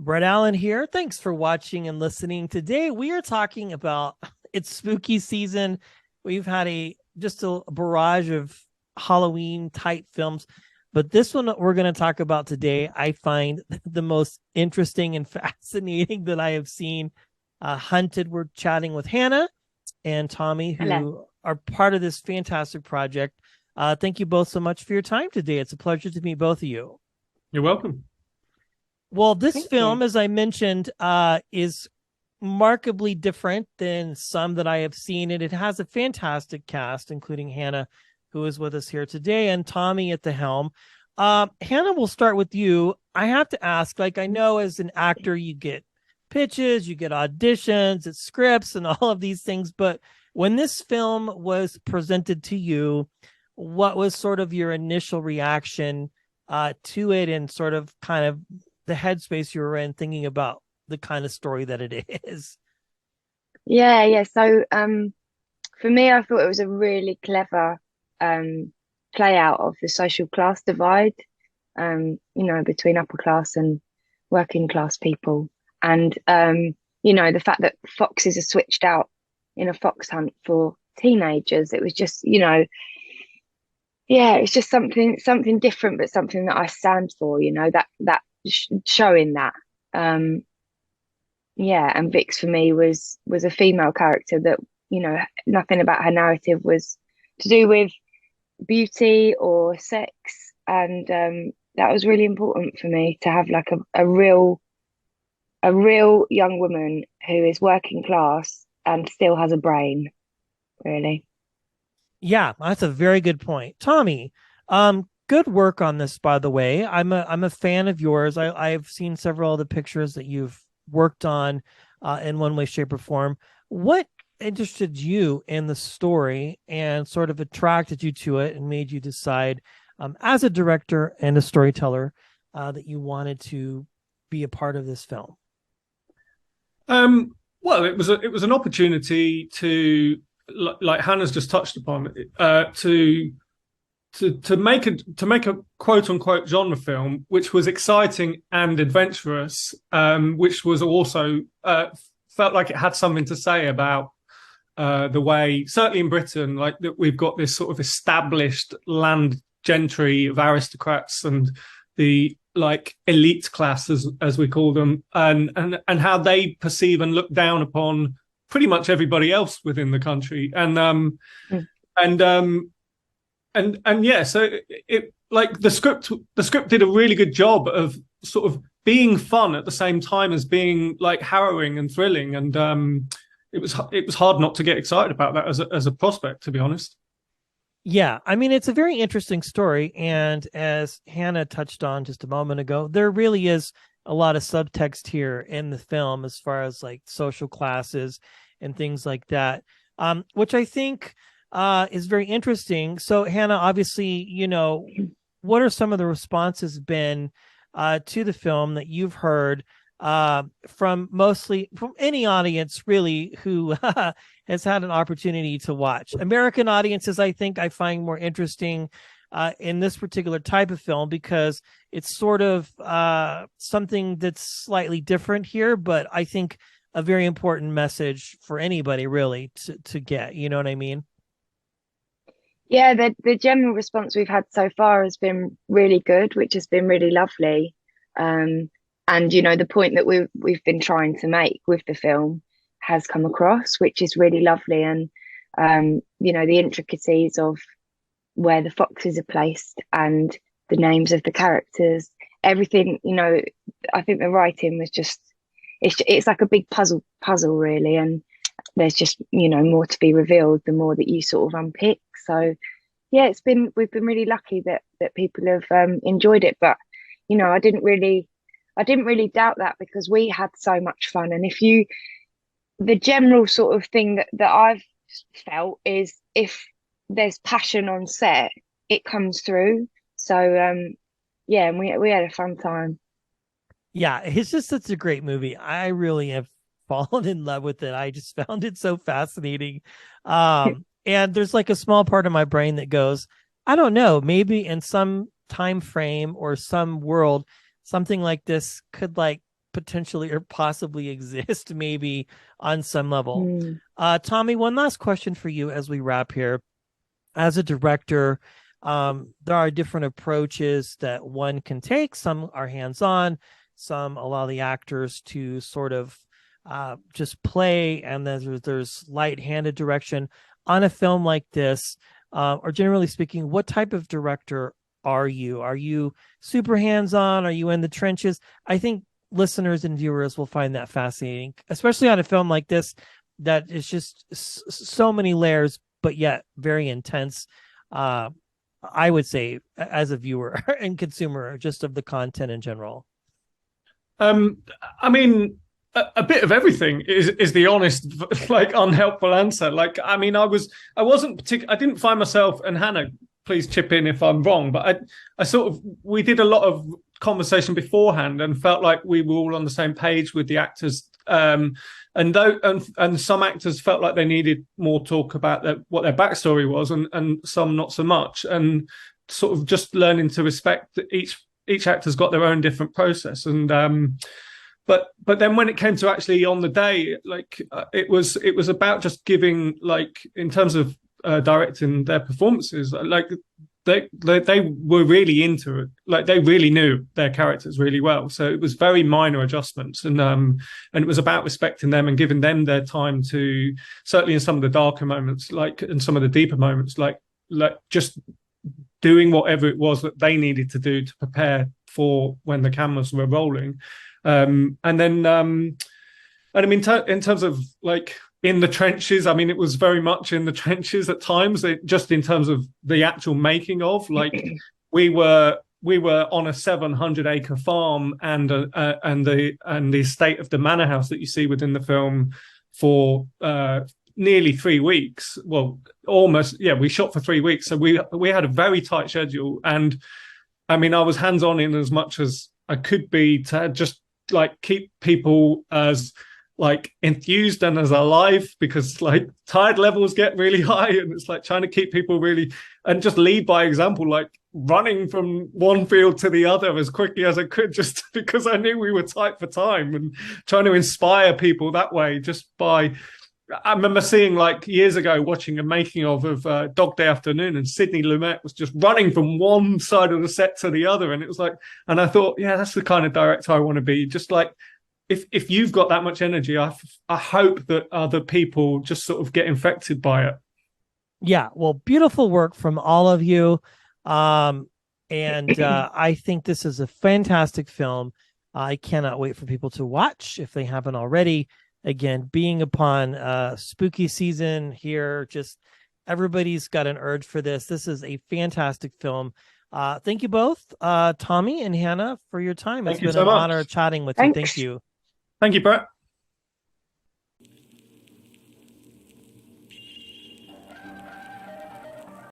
Brett Allen here. Thanks for watching and listening. Today we are talking about it's spooky season. We've had a barrage of Halloween type films, but this one that we're going to talk about today, I find the most interesting and fascinating that I have seen. Hunted. We're chatting with Hannah and Tommy, Hello. who are part of this fantastic project. Thank you both so much for your time today. It's a pleasure to meet both of you. You're welcome. Well, this Thank you. film, as I mentioned, is markedly different than some that I have seen, and it has a fantastic cast, including Hannah, who is with us here today, and Tommy at the helm. Hannah, we'll start with you. I have to ask, like, I know as an actor, you get pitches, you get auditions, it's scripts, and all of these things, but when this film was presented to you, what was sort of your initial reaction to it, and sort of kind of the headspace you were in thinking about the kind of story that it is? Yeah. For me, I thought it was a really clever play out of the social class divide, between upper class and working class people. And the fact that foxes are switched out in a fox hunt for teenagers, it was just, yeah, it's just something different, but something that I stand for, showing that. Um Yeah, and Vix for me was a female character that, nothing about her narrative was to do with beauty or sex. And that was really important for me to have like a real young woman who is working class and still has a brain, really. Yeah, that's a very good point. Tommy, good work on this, by the way. I'm a fan of yours. I've seen several of the pictures that you've worked on in one way, shape, or form. What interested you in the story and sort of attracted you to it and made you decide, as a director and a storyteller, that you wanted to be a part of this film? Well, it was an opportunity to, like Hannah's just touched upon, to make a quote unquote genre film, which was exciting and adventurous, which was also felt like it had something to say about the way, certainly in Britain, like that we've got this sort of established land gentry of aristocrats and the like elite class as we call them, and how they perceive and look down upon pretty much everybody else within the country. Mm. And yeah, so it like the script did a really good job of sort of being fun at the same time as being like harrowing and thrilling, and it was hard not to get excited about that as a prospect, to be honest. Yeah, I mean, it's a very interesting story. And as Hannah touched on just a moment ago, there really is a lot of subtext here in the film as far as like social classes and things like that, which I think is very interesting. So, Hannah, obviously, what are some of the responses been to the film that you've heard from any audience really who has had an opportunity to watch? American audiences, I think, I find more interesting in this particular type of film because it's sort of something that's slightly different here, but I think a very important message for anybody really to get. You know what I mean? Yeah, the general response we've had so far has been really good, which has been really lovely. Um, and the point that we've been trying to make with the film has come across, which is really lovely. And the intricacies of where the foxes are placed and the names of the characters, everything, I think the writing was just it's like a big puzzle really, and there's just more to be revealed the more that you sort of unpick. So yeah, we've been really lucky that people have enjoyed it. But I didn't really doubt that because we had so much fun. And if you the general sort of thing that I've felt is if there's passion on set, it comes through. So yeah, and we had a fun time. Yeah, it's just such a great movie. I really have fallen in love with it. I just found it so fascinating. And there's like a small part of my brain that goes, I don't know, maybe in some time frame or some world, something like this could like potentially or possibly exist, maybe on some level. Mm. Tommy, one last question for you as we wrap here. As a director, there are different approaches that one can take. Some are hands-on, some allow the actors to sort of just play, and then there's light-handed direction. On a film like this, or generally speaking, what type of director are you? Are you super hands-on? Are you in the trenches? I think listeners and viewers will find that fascinating, especially on a film like this that is just so many layers, but yet very intense. I would say, as a viewer and consumer, just of the content in general. I mean, a bit of everything is the honest, like, unhelpful answer. Like, I mean, I wasn't particular. I didn't find myself, and Hannah, please chip in if I'm wrong, but I sort of, we did a lot of conversation beforehand and felt like we were all on the same page with the actors. And some actors felt like they needed more talk about what their backstory was, and some not so much. And sort of just learning to respect that each actor's got their own different process. And but then when it came to actually on the day, like, it was about just giving, like, in terms of directing their performances, like, they were really into it. Like, they really knew their characters really well. So it was very minor adjustments, and it was about respecting them and giving them their time to, certainly in some of the darker moments, like, in some of the deeper moments, like just doing whatever it was that they needed to do to prepare for when the cameras were rolling. And I mean, in terms of, like, in the trenches, I mean, it was very much in the trenches at times. Just in terms of the actual making of, like, we were on a 700-acre farm and the estate of the manor house that you see within the film for nearly 3 weeks. Well, almost, yeah. We shot for 3 weeks, so we had a very tight schedule. And I mean, I was hands-on in as much as I could be to just, like, keep people as, like, enthused and as alive, because, like, tide levels get really high, and it's like trying to keep people really, and just lead by example, like running from one field to the other as quickly as I could, just because I knew we were tight for time, and trying to inspire people that way. Just by, I remember seeing, like, years ago, watching a making of Dog Day Afternoon, and Sidney Lumet was just running from one side of the set to the other, and it was like, and I thought, yeah, that's the kind of director I want to be. Just like, if you've got that much energy, I hope that other people just sort of get infected by it. Yeah, well, beautiful work from all of you. And I think this is a fantastic film. I cannot wait for people to watch if they haven't already. Again, being upon spooky season here, just everybody's got an urge for this. This is a fantastic film. Thank you both, Tommy and Hannah, for your time. It's been an honor chatting with you. Thank you. Thank you, Brett.